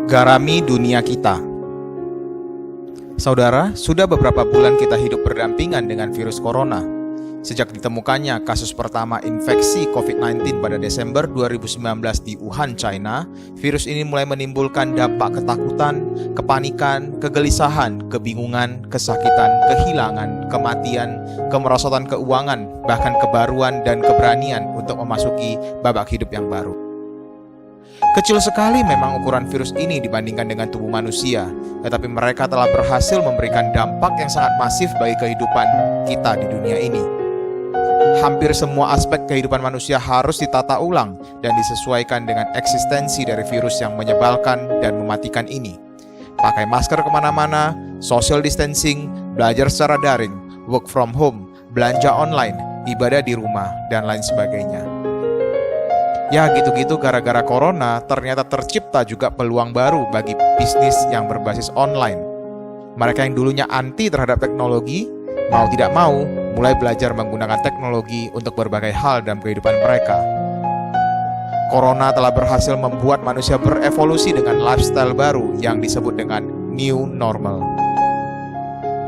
Garami dunia kita. Saudara, sudah beberapa bulan kita hidup berdampingan dengan virus corona. Sejak ditemukannya kasus pertama infeksi COVID-19 pada Desember 2019 di Wuhan, China, virus ini mulai menimbulkan dampak ketakutan, kepanikan, kegelisahan, kebingungan, kesakitan, kehilangan, kematian, kemerosotan keuangan, bahkan kebaruan dan keberanian untuk memasuki babak hidup yang baru. Kecil sekali memang ukuran virus ini dibandingkan dengan tubuh manusia, tetapi mereka telah berhasil memberikan dampak yang sangat masif bagi kehidupan kita di dunia ini. Hampir semua aspek kehidupan manusia harus ditata ulang dan disesuaikan dengan eksistensi dari virus yang menyebalkan dan mematikan ini. Pakai masker kemana-mana, social distancing, belajar secara daring, work from home, belanja online, ibadah di rumah, dan lain sebagainya. Ya gitu-gitu gara-gara corona ternyata tercipta juga peluang baru bagi bisnis yang berbasis online. Mereka yang dulunya anti terhadap teknologi, mau tidak mau, mulai belajar menggunakan teknologi untuk berbagai hal dalam kehidupan mereka. Corona telah berhasil membuat manusia berevolusi dengan lifestyle baru yang disebut dengan new normal.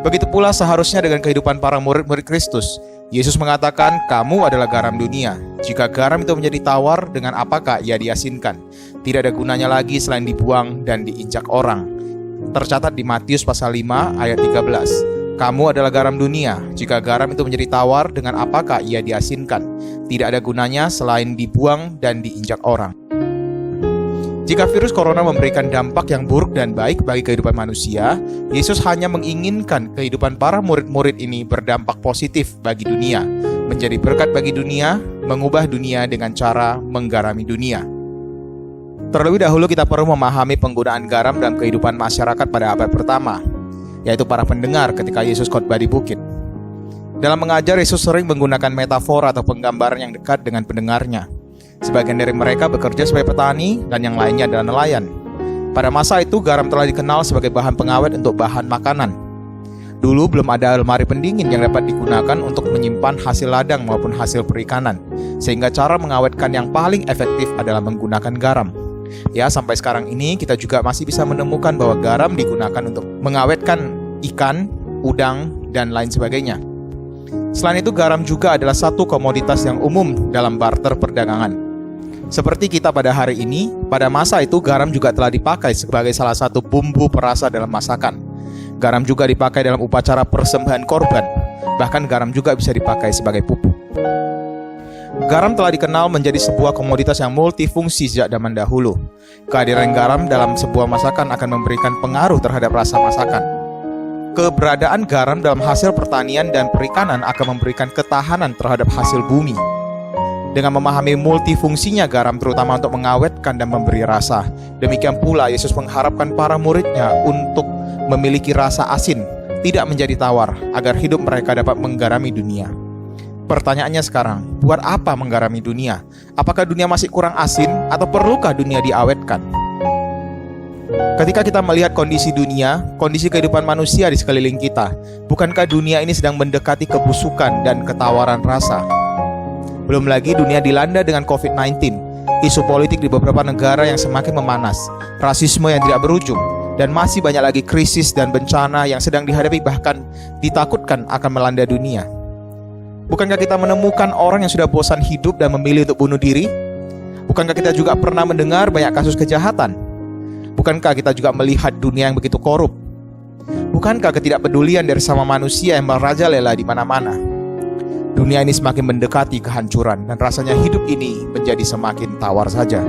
Begitu pula seharusnya dengan kehidupan para murid-murid Kristus. Yesus mengatakan, kamu adalah garam dunia. Jika garam itu menjadi tawar, dengan apakah ia diasinkan? Tidak ada gunanya lagi selain dibuang dan diinjak orang. Tercatat di Matius pasal 5 ayat 13. Kamu adalah garam dunia. Jika garam itu menjadi tawar, dengan apakah ia diasinkan? Tidak ada gunanya selain dibuang dan diinjak orang. Jika virus corona memberikan dampak yang buruk dan baik bagi kehidupan manusia, Yesus hanya menginginkan kehidupan para murid-murid ini berdampak positif bagi dunia, menjadi berkat bagi dunia, mengubah dunia dengan cara menggarami dunia. Terlebih dahulu kita perlu memahami penggunaan garam dalam kehidupan masyarakat pada abad pertama, yaitu para pendengar ketika Yesus khotbah di bukit. Dalam mengajar, Yesus sering menggunakan metafor atau penggambaran yang dekat dengan pendengarnya. Sebagian dari mereka bekerja sebagai petani dan yang lainnya adalah nelayan. Pada masa itu garam telah dikenal sebagai bahan pengawet untuk bahan makanan. Dulu belum ada lemari pendingin yang dapat digunakan untuk menyimpan hasil ladang maupun hasil perikanan, sehingga cara mengawetkan yang paling efektif adalah menggunakan garam. Ya, sampai sekarang ini kita juga masih bisa menemukan bahwa garam digunakan untuk mengawetkan ikan, udang, dan lain sebagainya. Selain itu, garam juga adalah satu komoditas yang umum dalam barter perdagangan. Seperti kita pada hari ini, pada masa itu garam juga telah dipakai sebagai salah satu bumbu perasa dalam masakan. Garam juga dipakai dalam upacara persembahan korban. Bahkan garam juga bisa dipakai sebagai pupuk. Garam telah dikenal menjadi sebuah komoditas yang multifungsi sejak zaman dahulu. Kehadiran garam dalam sebuah masakan akan memberikan pengaruh terhadap rasa masakan. Keberadaan garam dalam hasil pertanian dan perikanan akan memberikan ketahanan terhadap hasil bumi. Dengan memahami multifungsinya garam terutama untuk mengawetkan dan memberi rasa, demikian pula Yesus mengharapkan para muridnya untuk memiliki rasa asin, tidak menjadi tawar, agar hidup mereka dapat menggarami dunia. Pertanyaannya sekarang, buat apa menggarami dunia? Apakah dunia masih kurang asin atau perlukah dunia diawetkan? Ketika kita melihat kondisi dunia, kondisi kehidupan manusia di sekeliling kita, bukankah dunia ini sedang mendekati kebusukan dan ketawaran rasa? Belum lagi dunia dilanda dengan COVID-19, isu politik di beberapa negara yang semakin memanas, rasisme yang tidak berujung, dan masih banyak lagi krisis dan bencana yang sedang dihadapi bahkan ditakutkan akan melanda dunia. Bukankah kita menemukan orang yang sudah bosan hidup dan memilih untuk bunuh diri? Bukankah kita juga pernah mendengar banyak kasus kejahatan? Bukankah kita juga melihat dunia yang begitu korup? Bukankah ketidakpedulian dari sama manusia yang merajalela di mana-mana? Dunia ini semakin mendekati kehancuran dan rasanya hidup ini menjadi semakin tawar saja.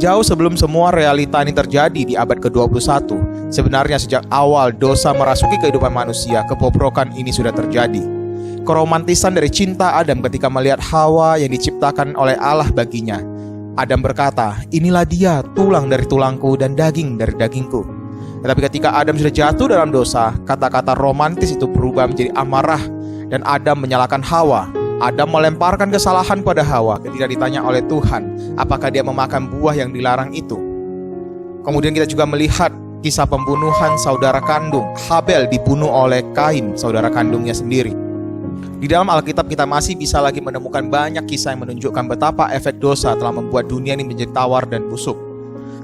Jauh sebelum semua realita ini terjadi di abad ke-21, sebenarnya sejak awal dosa merasuki kehidupan manusia, kebobrokan ini sudah terjadi. Keromantisan dari cinta Adam ketika melihat Hawa yang diciptakan oleh Allah baginya. Adam berkata, inilah dia, tulang dari tulangku dan daging dari dagingku. Tetapi ketika Adam sudah jatuh dalam dosa, kata-kata romantis itu berubah menjadi amarah dan Adam menyalahkan Hawa. Adam melemparkan kesalahan pada Hawa ketika ditanya oleh Tuhan apakah dia memakan buah yang dilarang itu. Kemudian kita juga melihat kisah pembunuhan saudara kandung. Habel dibunuh oleh Kain, saudara kandungnya sendiri. Di dalam Alkitab kita masih bisa lagi menemukan banyak kisah yang menunjukkan betapa efek dosa telah membuat dunia ini menjadi tawar dan busuk.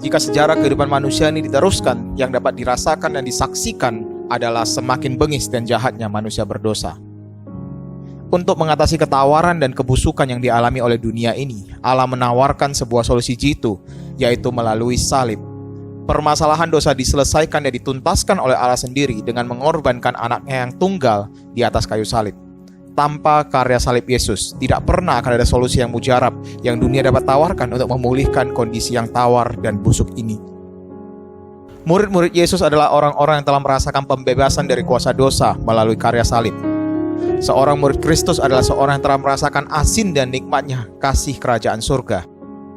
jika sejarah kehidupan manusia ini diteruskan, yang dapat dirasakan dan disaksikan adalah semakin bengis dan jahatnya manusia berdosa. Untuk mengatasi ketawaran dan kebusukan yang dialami oleh dunia ini, Allah menawarkan sebuah solusi jitu, yaitu melalui salib. Permasalahan dosa diselesaikan dan dituntaskan oleh Allah sendiri dengan mengorbankan anaknya yang tunggal di atas kayu salib. Tanpa karya salib Yesus, tidak pernah akan ada solusi yang mujarab yang dunia dapat tawarkan untuk memulihkan kondisi yang tawar dan busuk ini. Murid-murid Yesus adalah orang-orang yang telah merasakan pembebasan dari kuasa dosa melalui karya salib. Seorang murid Kristus adalah seorang yang telah merasakan asin dan nikmatnya kasih kerajaan surga.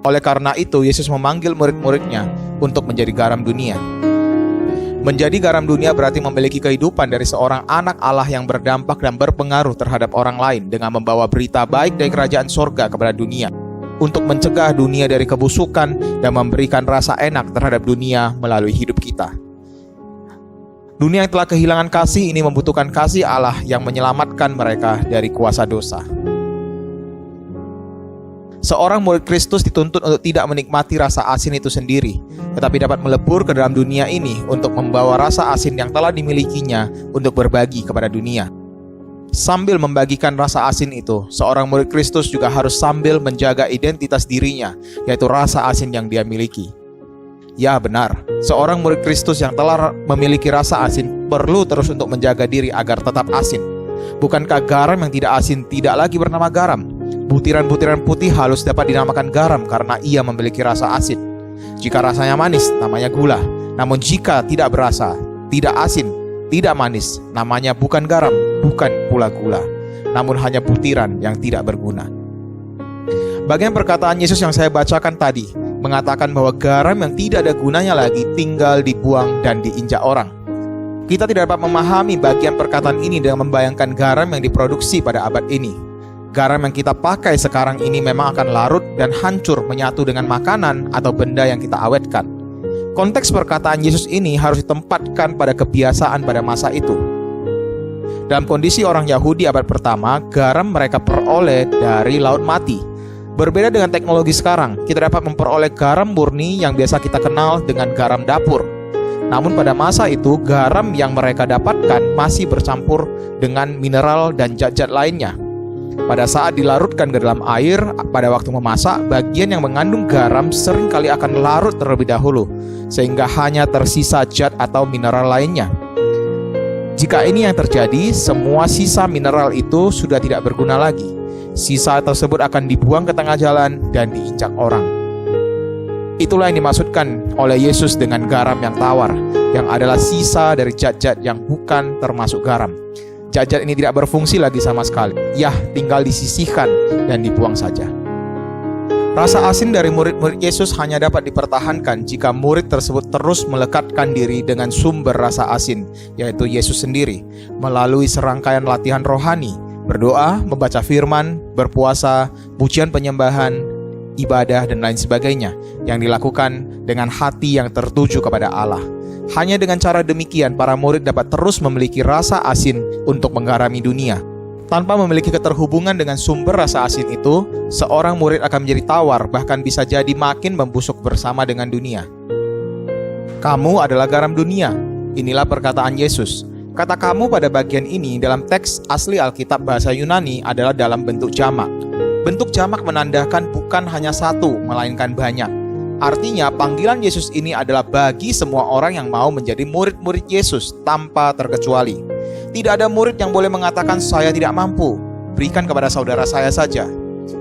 Oleh karena itu, Yesus memanggil murid-muridnya untuk menjadi garam dunia. Menjadi garam dunia berarti memiliki kehidupan dari seorang anak Allah yang berdampak dan berpengaruh terhadap orang lain dengan membawa berita baik dari kerajaan surga kepada dunia, untuk mencegah dunia dari kebusukan dan memberikan rasa enak terhadap dunia melalui hidup kita. Dunia yang telah kehilangan kasih ini membutuhkan kasih Allah yang menyelamatkan mereka dari kuasa dosa. Seorang murid Kristus dituntut untuk tidak menikmati rasa asin itu sendiri, tetapi dapat melebur ke dalam dunia ini untuk membawa rasa asin yang telah dimilikinya untuk berbagi kepada dunia. Sambil membagikan rasa asin itu, seorang murid Kristus juga harus sambil menjaga identitas dirinya, yaitu rasa asin yang dia miliki. Ya benar, seorang murid Kristus yang telah memiliki rasa asin perlu terus untuk menjaga diri agar tetap asin. Bukankah garam yang tidak asin tidak lagi bernama garam? Butiran-butiran putih halus dapat dinamakan garam karena ia memiliki rasa asin. Jika rasanya manis, namanya gula. Namun jika tidak berasa, tidak asin, tidak manis, namanya bukan garam, bukan pula gula, namun hanya butiran yang tidak berguna. Bagian perkataan Yesus yang saya bacakan tadi mengatakan bahwa garam yang tidak ada gunanya lagi tinggal dibuang dan diinjak orang. Kita tidak dapat memahami bagian perkataan ini dengan membayangkan garam yang diproduksi pada abad ini. Garam yang kita pakai sekarang ini memang akan larut dan hancur menyatu dengan makanan atau benda yang kita awetkan. Konteks perkataan Yesus ini harus ditempatkan pada kebiasaan pada masa itu. Dalam kondisi orang Yahudi abad pertama, garam mereka peroleh dari laut mati. Berbeda dengan teknologi sekarang, kita dapat memperoleh garam murni yang biasa kita kenal dengan garam dapur. Namun pada masa itu, garam yang mereka dapatkan masih bercampur dengan mineral dan zat-zat lainnya. Pada saat dilarutkan ke dalam air, pada waktu memasak, bagian yang mengandung garam seringkali akan larut terlebih dahulu, sehingga hanya tersisa zat atau mineral lainnya. Jika ini yang terjadi, semua sisa mineral itu sudah tidak berguna lagi. Sisa tersebut akan dibuang ke tengah jalan dan diinjak orang. Itulah yang dimaksudkan oleh Yesus dengan garam yang tawar, yang adalah sisa dari zat-zat yang bukan termasuk garam. Zat-zat ini tidak berfungsi lagi sama sekali. Tinggal disisihkan dan dibuang saja. Rasa asin dari murid-murid Yesus hanya dapat dipertahankan jika murid tersebut terus melekatkan diri dengan sumber rasa asin, yaitu Yesus sendiri, melalui serangkaian latihan rohani, berdoa, membaca firman, berpuasa, pujian penyembahan, ibadah, dan lain sebagainya, yang dilakukan dengan hati yang tertuju kepada Allah. Hanya dengan cara demikian, para murid dapat terus memiliki rasa asin untuk menggarami dunia. Tanpa memiliki keterhubungan dengan sumber rasa asin itu, seorang murid akan menjadi tawar, bahkan bisa jadi makin membusuk bersama dengan dunia. Kamu adalah garam dunia. Inilah perkataan Yesus. Kata kamu pada bagian ini dalam teks asli Alkitab bahasa Yunani adalah dalam bentuk jamak. Bentuk jamak menandakan bukan hanya satu, melainkan banyak. Artinya panggilan Yesus ini adalah bagi semua orang yang mau menjadi murid-murid Yesus tanpa terkecuali. Tidak ada murid yang boleh mengatakan saya tidak mampu, berikan kepada saudara saya saja.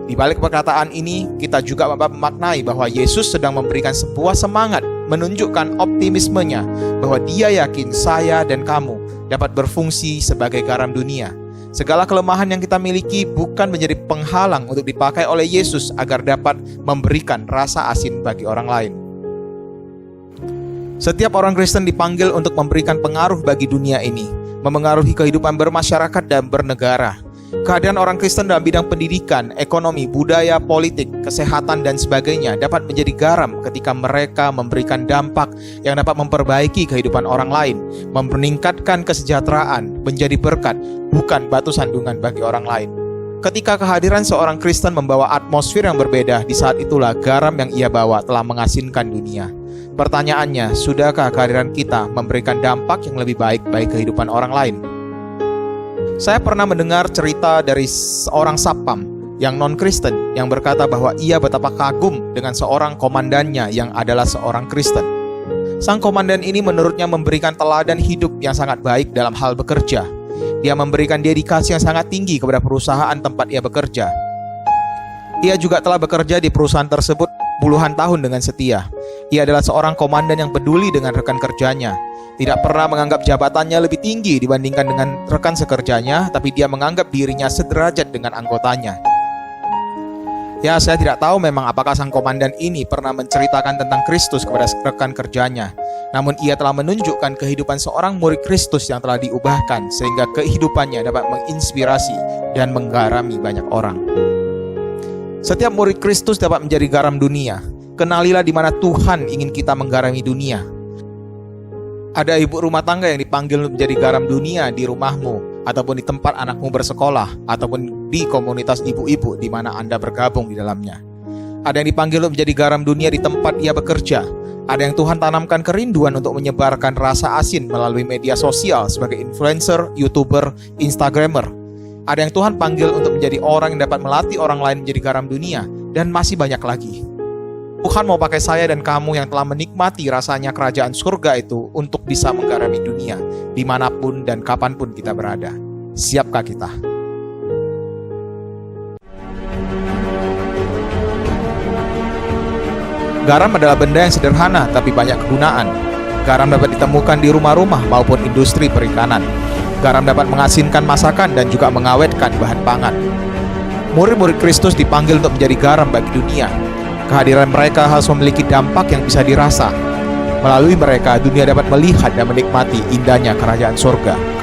Di balik perkataan ini, kita juga memaknai bahwa Yesus sedang memberikan sebuah semangat, menunjukkan optimismenya bahwa Dia yakin saya dan kamu dapat berfungsi sebagai garam dunia. Segala kelemahan yang kita miliki bukan menjadi penghalang untuk dipakai oleh Yesus agar dapat memberikan rasa asin bagi orang lain. Setiap orang Kristen dipanggil untuk memberikan pengaruh bagi dunia ini, memengaruhi kehidupan bermasyarakat dan bernegara. Kehadiran orang Kristen dalam bidang pendidikan, ekonomi, budaya, politik, kesehatan, dan sebagainya dapat menjadi garam ketika mereka memberikan dampak yang dapat memperbaiki kehidupan orang lain, meningkatkan kesejahteraan, menjadi berkat, bukan batu sandungan bagi orang lain. Ketika kehadiran seorang Kristen membawa atmosfer yang berbeda, di saat itulah garam yang ia bawa telah mengasinkan dunia. Pertanyaannya, sudahkah kehadiran kita memberikan dampak yang lebih baik bagi kehidupan orang lain? Saya pernah mendengar cerita dari seorang satpam yang non-Kristen yang berkata bahwa ia betapa kagum dengan seorang komandannya yang adalah seorang Kristen. Sang komandan ini menurutnya memberikan teladan hidup yang sangat baik dalam hal bekerja. Dia memberikan dedikasi yang sangat tinggi kepada perusahaan tempat ia bekerja. Ia juga telah bekerja di perusahaan tersebut puluhan tahun dengan setia. Ia adalah seorang komandan yang peduli dengan rekan kerjanya. Tidak pernah menganggap jabatannya lebih tinggi dibandingkan dengan rekan sekerjanya, tapi dia menganggap dirinya sederajat dengan anggotanya. Ya, saya tidak tahu memang apakah sang komandan ini pernah menceritakan tentang Kristus kepada rekan kerjanya. Namun ia telah menunjukkan kehidupan seorang murid Kristus yang telah diubahkan, sehingga kehidupannya dapat menginspirasi dan menggarami banyak orang. Setiap murid Kristus dapat menjadi garam dunia. Kenalilah di mana Tuhan ingin kita menggarami dunia. Ada ibu rumah tangga yang dipanggil untuk menjadi garam dunia di rumahmu, ataupun di tempat anakmu bersekolah, ataupun di komunitas ibu-ibu di mana Anda bergabung di dalamnya. Ada yang dipanggil untuk menjadi garam dunia di tempat ia bekerja. Ada yang Tuhan tanamkan kerinduan untuk menyebarkan rasa asin melalui media sosial sebagai influencer, YouTuber, Instagramer. Ada yang Tuhan panggil untuk menjadi orang yang dapat melatih orang lain menjadi garam dunia, dan masih banyak lagi. Tuhan mau pakai saya dan kamu yang telah menikmati rasanya kerajaan surga itu untuk bisa menggarami dunia, dimanapun dan kapanpun kita berada. Siapkah kita? Garam adalah benda yang sederhana tapi banyak kegunaan. Garam dapat ditemukan di rumah-rumah maupun industri perikanan. Garam dapat mengasinkan masakan dan juga mengawetkan bahan pangan. Murid-murid Kristus dipanggil untuk menjadi garam bagi dunia. Kehadiran mereka harus memiliki dampak yang bisa dirasa. Melalui mereka, dunia dapat melihat dan menikmati indahnya kerajaan surga.